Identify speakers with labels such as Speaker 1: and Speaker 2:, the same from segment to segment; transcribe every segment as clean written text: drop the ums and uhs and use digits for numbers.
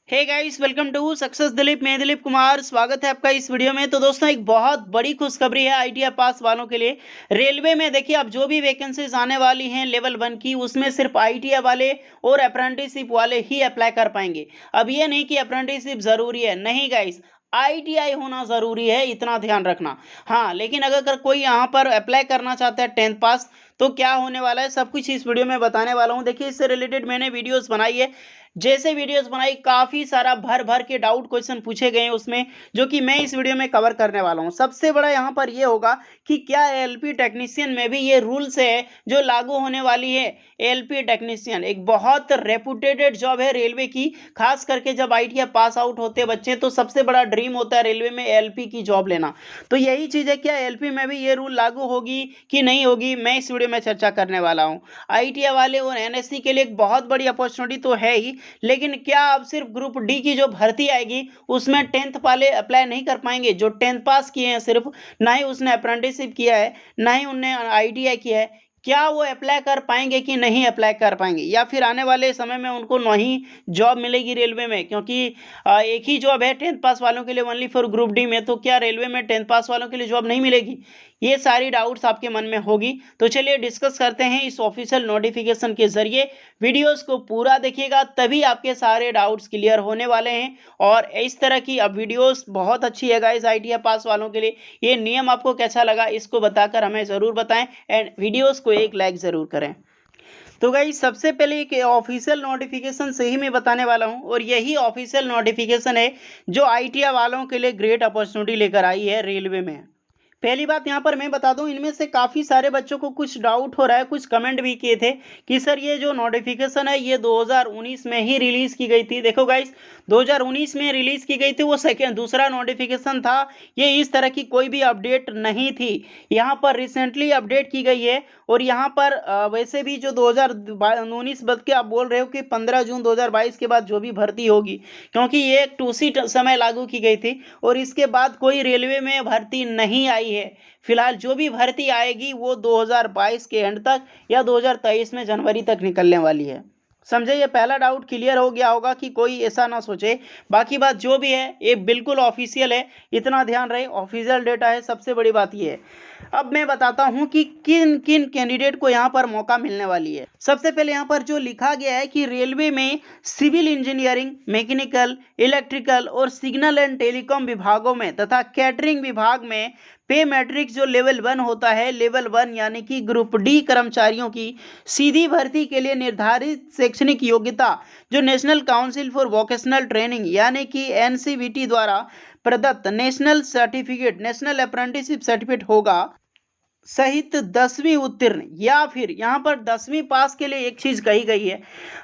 Speaker 1: Hey guys, welcome to success Dilip. मैं दिलीप कुमार, स्वागत है आपका इस वीडियो में। तो दोस्तों, एक बहुत बड़ी खुशखबरी है आईटीआई पास वालों के लिए। रेलवे में देखिए, अब जो भी वैकेंसीज आने वाली हैं लेवल 1 की, उसमें सिर्फ आईटीआई वाले और अप्रेंटिसशिप वाले ही अप्लाई कर पाएंगे। अब ये नहीं कि अप्रेंटिसशिप जरूरी है, नहीं गाइस, आईटीआई होना जरूरी है, इतना ध्यान रखना। हाँ, लेकिन अगर कोई यहाँ पर अप्लाई करना चाहता है 10th पास, तो क्या होने वाला है सब कुछ इस वीडियो में बताने वाला हूँ। देखिए, इससे रिलेटेड मैंने वीडियोस बनाई है। जैसे वीडियोस बनाई, काफी सारा भर भर के डाउट क्वेश्चन पूछे गए हैं उसमें, जो कि मैं इस वीडियो में कवर करने वाला हूं। सबसे बड़ा यहां पर यह होगा कि क्या एलपी टेक्नीशियन में भी ये रूल्स है जो लागू होने वाली है। एलपी टेक्नीशियन एक बहुत रेपुटेटेड जॉब है रेलवे की। खास करके जब आईटीआई पास आउट होते हैं बच्चे, तो सबसे बड़ा ड्रीम होता है रेलवे में एलपी की जॉब लेना। तो यही चीज है, क्या एलपी में भी ये रूल लागू होगी कि नहीं होगी, मैं इस वीडियो में चर्चा करने वाला हूँ। आईटीआई वाले और एनएससी के लिए एक बहुत बड़ी अपॉर्चुनिटी तो है ही, लेकिन क्या अब सिर्फ ग्रुप डी की जो भर्ती आएगी उसमें 10th वाले अप्लाई नहीं कर पाएंगे? जो 10th पास किए हैं सिर्फ, ना ही उसने अप्रेंटिसशिप किया है, ना ही उनने आईटीआई किया है, क्या वो अप्लाई कर पाएंगे कि नहीं अप्लाई कर पाएंगे? या फिर आने वाले समय में उनको नहीं जॉब मिलेगी रेलवे में? क्योंकि एक ही जॉब है 10th पास वालों के लिए, ओनली फॉर ग्रुप डी में। तो क्या रेलवे में 10th पास वालों के लिए जॉब नहीं मिलेगी? ये सारी डाउट्स आपके मन में होगी। तो चलिए डिस्कस करते हैं इस ऑफिशियल नोटिफिकेशन के जरिए। वीडियोस को पूरा देखिएगा, तभी आपके सारे डाउट्स क्लियर होने वाले हैं। और इस तरह की अब वीडियोस बहुत अच्छी है गाइस आईटीआई पास वालों के लिए। ये नियम आपको कैसा लगा, इसको बताकर हमें ज़रूर बताएं, एंड वीडियोस को एक लाइक ज़रूर करें। तो गाइस, सबसे पहले एक ऑफिशियल नोटिफिकेशन से ही मैं बताने वाला हूं, और यही ऑफिशियल नोटिफिकेशन है जो आईटीआई वालों के लिए ग्रेट अपॉर्चुनिटी लेकर आई है रेलवे में। पहली बात यहाँ पर मैं बता दूं, इनमें से काफ़ी सारे बच्चों को कुछ डाउट हो रहा है, कुछ कमेंट भी किए थे कि सर ये जो नोटिफिकेशन है ये 2019 में ही रिलीज़ की गई थी। देखो गाइस, 2019 में रिलीज़ की गई थी, वो सेकेंड दूसरा नोटिफिकेशन था। ये इस तरह की कोई भी अपडेट नहीं थी, यहाँ पर रिसेंटली अपडेट की गई है। और यहाँ पर वैसे भी जो 2019 बल्कि के आप बोल रहे हो कि 15 जून 2022 के बाद जो भी भर्ती होगी, क्योंकि ये एक 2 सीट समय लागू की गई थी, और इसके बाद कोई रेलवे में भर्ती नहीं आई है। फिलहाल जो भी भर्ती आएगी वो 2022 के एंड तक या 2023 में जनवरी तक निकलने वाली है। समझे? ये पहला डाउट क्लियर हो गया होगा कि कोई ऐसा ना सोचे। बाकी बात जो भी है ये बिल्कुल ऑफिशियल है, इतना ध्यान रहे, ऑफिशियल डेटा है, सबसे बड़ी बात ये है। अब मैं बताता हूं कि किन किन कैंडिडेट को यहां पर मौका मिलने वाली है। सबसे पहले यहां पर जो लिखा गया है कि रेलवे में सिविल इंजीनियरिंग, मैकेनिकल, इलेक्ट्रिकल और सिग्नल एंड टेलीकॉम विभागों में तथा कैटरिंग विभाग में पे मैट्रिक्स जो लेवल 1 होता है, लेवल 1 यानी कि ग्रुप डी कर्मचारियों की सीधी भर्ती के लिए निर्धारित शैक्षणिक योग्यता जो national council for vocational training यानी कि एनसीवीटी द्वारा प्रदत्त national certificate, national apprenticeship certificate होगा, सहित 10वीं उत्तीर्ण या फिर यहाँ पर 10वीं पास के लिए एक चीज कही गई है।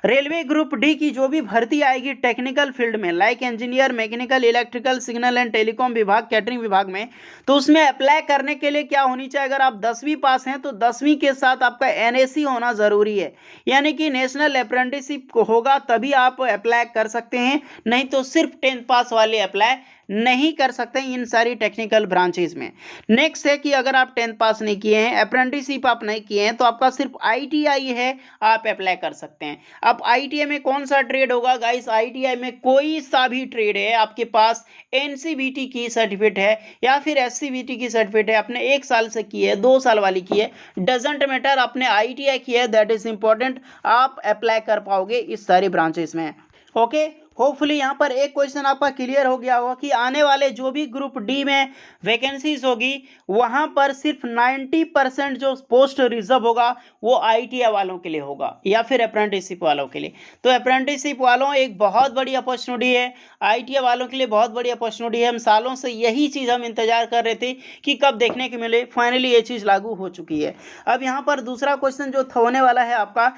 Speaker 1: रेलवे ग्रुप डी की जो भी भर्ती आएगी टेक्निकल फील्ड में, like engineer, mechanical, electrical, signal and telecom विभाग, कैटरिंग विभाग में, तो उसमें अप्लाई करने के लिए क्या होनी चाहिए? अगर आप 10वीं पास हैं तो 10वीं के साथ आपका एनएसी होना जरूरी है, यानी कि नेशनल अप्रेंटिसशिप होगा, तभी आप अप्लाई कर सकते हैं। नहीं तो सिर्फ 10th पास वाले अप्लाई नहीं कर सकते इन सारी टेक्निकल ब्रांचेस में। नेक्स्ट है कि अगर आप 10th पास नहीं किए हैं, अप्रेंटिसशिप आप नहीं किए हैं, तो आपका सिर्फ आईटीआई है, आप अप्लाई कर सकते हैं। अब आईटीआई में कौन सा ट्रेड होगा गाइस? आईटीआई में कोई सा भी ट्रेड है, आपके पास एनसीवीटी की सर्टिफिकेट है या फिर एससीवीटी की सर्टिफिकेट है, आपने 1 साल से की है, 2 साल वाली की है, डजेंट मैटर, आपने आईटीआई की है, दैट इज इंपॉर्टेंट, आप अप्लाई कर पाओगे इस सारी ब्रांचेस में। ओके, होपफुली यहाँ पर एक क्वेश्चन आपका क्लियर हो गया होगा कि आने वाले जो भी ग्रुप डी में वैकेंसीज होगी वहाँ पर सिर्फ 90% जो पोस्ट रिजर्व होगा वो आईटीआई वालों के लिए होगा या फिर अप्रेंटिसशिप वालों के लिए। तो अप्रेंटिसशिप वालों एक बहुत बड़ी अपॉर्चुनिटी है, आईटीआई वालों के लिए बहुत बड़ी अपॉर्चुनिटी है। हम सालों से यही चीज़ हम इंतजार कर रहे थे कि कब देखने को मिले, फाइनली ये चीज़ लागू हो चुकी है। अब यहाँ पर दूसरा क्वेश्चन जो होने वाला है आपका,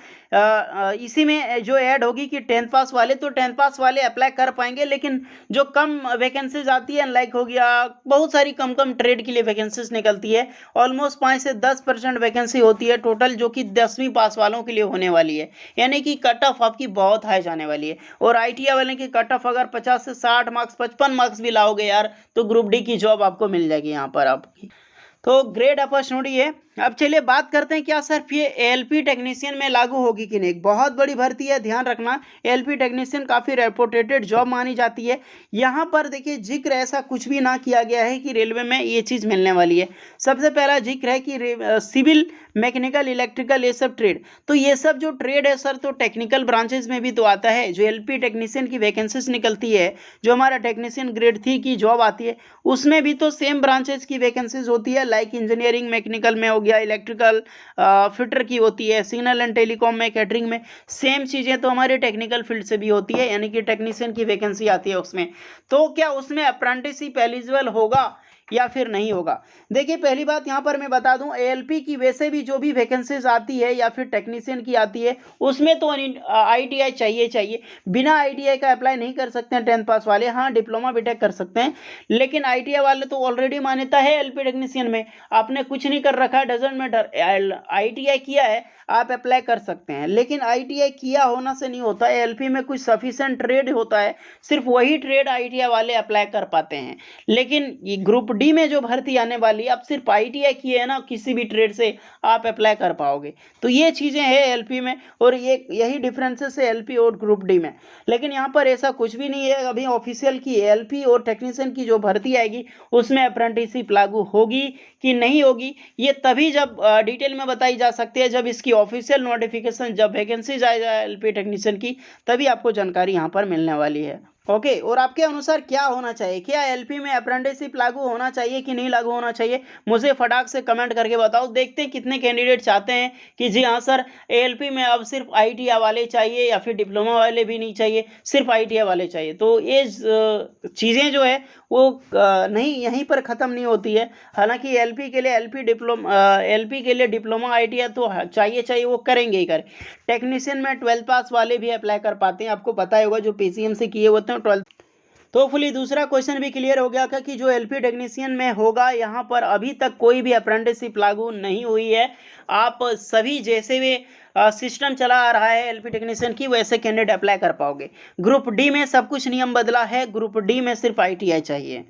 Speaker 1: इसी में जो ऐड होगी कि 10th पास वाले, तो 10th पास वाले अप्लाई कर पाएंगे, लेकिन जो कम वैकेंसीज आती है, लाइक हो गया बहुत सारी कम कम ट्रेड के लिए वैकेंसीज निकलती है, ऑलमोस्ट 5 से 10% वैकेंसी होती है टोटल, जो कि 10वीं पास वालों के लिए होने वाली है, यानी कि कट ऑफ आपकी बहुत हाई जाने वाली है। और आईटीआई वाले की कट ऑफ अगर 50 से 60 मार्क्स, 55 मार्क्स भी लाओगे यार, तो ग्रुप डी की जॉब आपको मिल जाएगी यहाँ पर आपकी। तो ग्रेट अपॉर्चुनिटी है। अब चलिए बात करते हैं क्या सिर्फ ये एएलपी टेक्नीशियन में लागू होगी कि नहीं। एक बहुत बड़ी भर्ती है, ध्यान रखना। एएलपी टेक्नीशियन काफ़ी रेपुटेटेड जॉब मानी जाती है। यहाँ पर देखिए जिक्र ऐसा कुछ भी ना किया गया है कि रेलवे में ये चीज़ मिलने वाली है। सबसे पहला जिक्र है कि सिविल, मैकेनिकल, इलेक्ट्रिकल, ये सब ट्रेड। तो ये सब जो ट्रेड है सर, तो टेक्निकल ब्रांचेज में भी तो आता है। जो एलपी टेक्नीशियन की वैकेंसीज निकलती है, जो हमारा टेक्नीशियन ग्रेड 3 की जॉब आती है, उसमें भी तो सेम ब्रांचेज की वैकेंसीज होती है। लाइक इंजीनियरिंग, मैकेनिकल में हो गया, इलेक्ट्रिकल फिटर की होती है, सिग्नल एंड टेलीकॉम में, कैटरिंग में। सेम चीज़ें तो हमारे टेक्निकल फील्ड से भी होती है, यानी कि टेक्नीशियन की वैकेंसी आती है उसमें। तो क्या उसमें अप्रेंटिसशिप एलिजिबल होगा या फिर नहीं होगा? देखिए पहली बात यहाँ पर मैं बता दूं, एएलपी की वैसे भी जो भी वैकेंसीज आती है या फिर टेक्नीशियन की आती है, उसमें तो आईटीआई चाहिए। बिना आईटीआई का अप्लाई नहीं कर सकते हैं 10th पास वाले। हाँ, डिप्लोमा बीटेक कर सकते हैं, लेकिन आईटीआई वाले तो ऑलरेडी मान्यता है एलपी टेक्नीशियन में। आपने कुछ नहीं कर रखा है, डजेंट मैटर, आईटीआई किया है, आप अप्लाई कर सकते हैं। लेकिन आईटीआई किया होना से नहीं होता है, एलपी में कुछ सफिशिएंट ट्रेड होता है, सिर्फ वही ट्रेड आईटीआई वाले अप्लाई कर पाते हैं। लेकिन ये ग्रुप डी में जो भर्ती आने वाली है, आप सिर्फ आईटीआई किए है ना, किसी भी ट्रेड से आप अप्लाई कर पाओगे। तो ये चीज़ें हैं एलपी में, और ये यही डिफरेंसेस है एलपी और ग्रुप डी में। लेकिन यहाँ पर ऐसा कुछ भी नहीं है। अभी ऑफिशियल की एलपी और टेक्नीशियन की जो भर्ती आएगी, उसमें अप्रेंटिसशिप लागू होगी कि नहीं होगी, ये तभी जब डिटेल में बताई जा सकती है, जब इसकी ऑफिशियल नोटिफिकेशन, जब वैकेंसीज आ जाए एलपी टेक्नीशियन की, तभी आपको जानकारी यहाँ पर मिलने वाली है। ओके, और आपके अनुसार क्या होना चाहिए? क्या एलपी में अप्रेंटिसशिप लागू होना चाहिए कि नहीं लागू होना चाहिए? मुझे फटाक से कमेंट करके बताओ। देखते हैं कितने कैंडिडेट चाहते हैं कि जी हाँ सर, एएलपी में अब सिर्फ आईटीआई वाले चाहिए, या फिर डिप्लोमा वाले भी नहीं चाहिए, सिर्फ आईटीआई वाले चाहिए। तो ये चीज़ें जो है वो नहीं, यहीं पर ख़त्म नहीं होती है। हालांकि एलपी के लिए एलपी के लिए डिप्लोमा आईटीआई तो चाहिए, वो करेंगे ही करें। टेक्नीशियन में 12th पास वाले भी अप्लाई कर पाते हैं, आपको पता ही होगा, जो पीसीएम से किए होते हैं 12th। तो फुली दूसरा क्वेश्चन भी क्लियर हो गया था कि जो एलपी टेक्नीशियन में होगा, यहाँ पर अभी तक कोई भी अप्रेंटिसशिप लागू नहीं हुई है। आप सभी जैसे भी सिस्टम चला आ रहा है एलपी टेक्नीशियन की, वैसे कैंडिडेट अप्लाई कर पाओगे। ग्रुप डी में सब कुछ नियम बदला है, ग्रुप डी में सिर्फ आईटीआई चाहिए।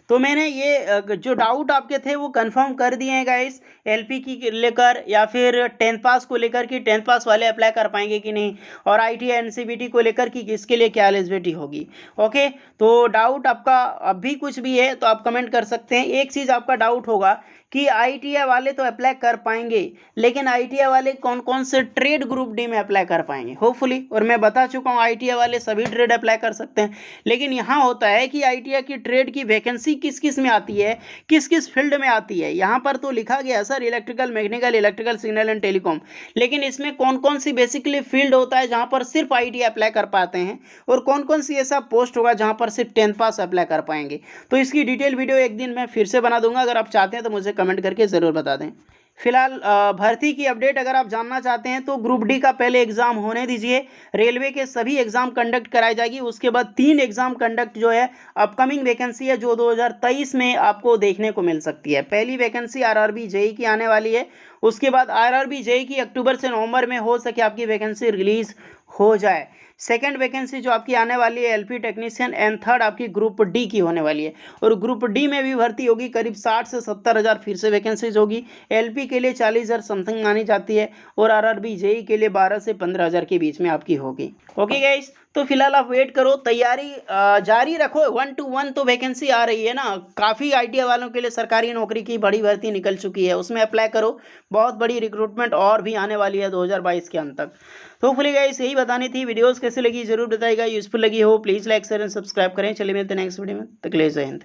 Speaker 1: तो मैंने ये जो डाउट आपके थे वो कंफर्म कर दिए हैं गाइस, एलपी की लेकर, या फिर 10th पास को लेकर कि 10th पास वाले अप्लाई कर पाएंगे कि नहीं, और आईटीआई एनसीवीटी को लेकर कि इसके लिए क्या एलिजिबिलिटी होगी। ओके, तो डाउट आपका अभी कुछ भी है तो आप कमेंट कर सकते हैं। एक चीज़ आपका डाउट होगा कि आईटीआई वाले तो अप्लाई कर पाएंगे, लेकिन आईटीआई वाले कौन कौन से ट्रेड ग्रुप डी में अप्लाई कर पाएंगे, होपफुली। और मैं बता चुका हूँ आईटीआई वाले सभी ट्रेड अप्लाई कर सकते हैं। लेकिन यहाँ होता है कि आईटीआई की ट्रेड की वैकेंसी किस किस में आती है, किस किस फील्ड में आती है। यहाँ पर तो लिखा गया sir electrical, mechanical, electrical, signal and telecom, लेकिन इसमें कौन कौन सी बेसिकली फील्ड होता है जहाँ पर सिर्फ आईटीआई अप्लाई कर पाते हैं, और कौन कौन सी ऐसा पोस्ट होगा जहाँ पर सिर्फ 10th पास अप्लाई कर पाएंगे। तो इसकी डिटेल वीडियो एक दिन मैं फिर से बना दूंगा, अगर आप चाहते हैं तो मुझे कमेंट करके ज़रूर बता दें। फिलहाल भर्ती की अपडेट अगर आप जानना चाहते हैं तो ग्रुप डी का पहले एग्जाम होने दीजिए। रेलवे के सभी एग्जाम कंडक्ट कराई जाएगी, उसके बाद 3 एग्जाम कंडक्ट जो है अपकमिंग वैकेंसी है, जो 2023 में आपको देखने को मिल सकती है। पहली वैकेंसी आरआरबी जेई की आने वाली है, उसके बाद आरआरबी जेई की अक्टूबर से नवंबर में हो सके आपकी वैकेंसी रिलीज हो जाए। सेकंड वैकेंसी जो आपकी आने वाली है एलपी टेक्नीशियन, एंड थर्ड आपकी ग्रुप डी की होने वाली है। और ग्रुप डी में भी भर्ती होगी, करीब 60 से 70 हज़ार फिर से वैकेंसीज होगी। एलपी के लिए 40,000 समथिंग मानी जाती है, और आरआरबी जेई के लिए 12 से 15,000 के बीच में आपकी होगी। ओके गाइस, तो फिलहाल आप वेट करो, तैयारी जारी रखो। 1 to 1 तो वैकेंसी आ रही है ना, काफ़ी आईटीआई वालों के लिए सरकारी नौकरी की बड़ी भर्ती निकल चुकी है, उसमें अप्लाई करो। बहुत बड़ी रिक्रूटमेंट और भी आने वाली है 2022 के अंत तक। तो होपफुली गाइस यही बतानी थी। वीडियोस कैसे लगी जरूर बताइएगा, यूजफुल लगी हो please like share and subscribe करें। चलिए मिलते हैं नेक्स्ट वीडियो में, तक के लिए जय हिंद।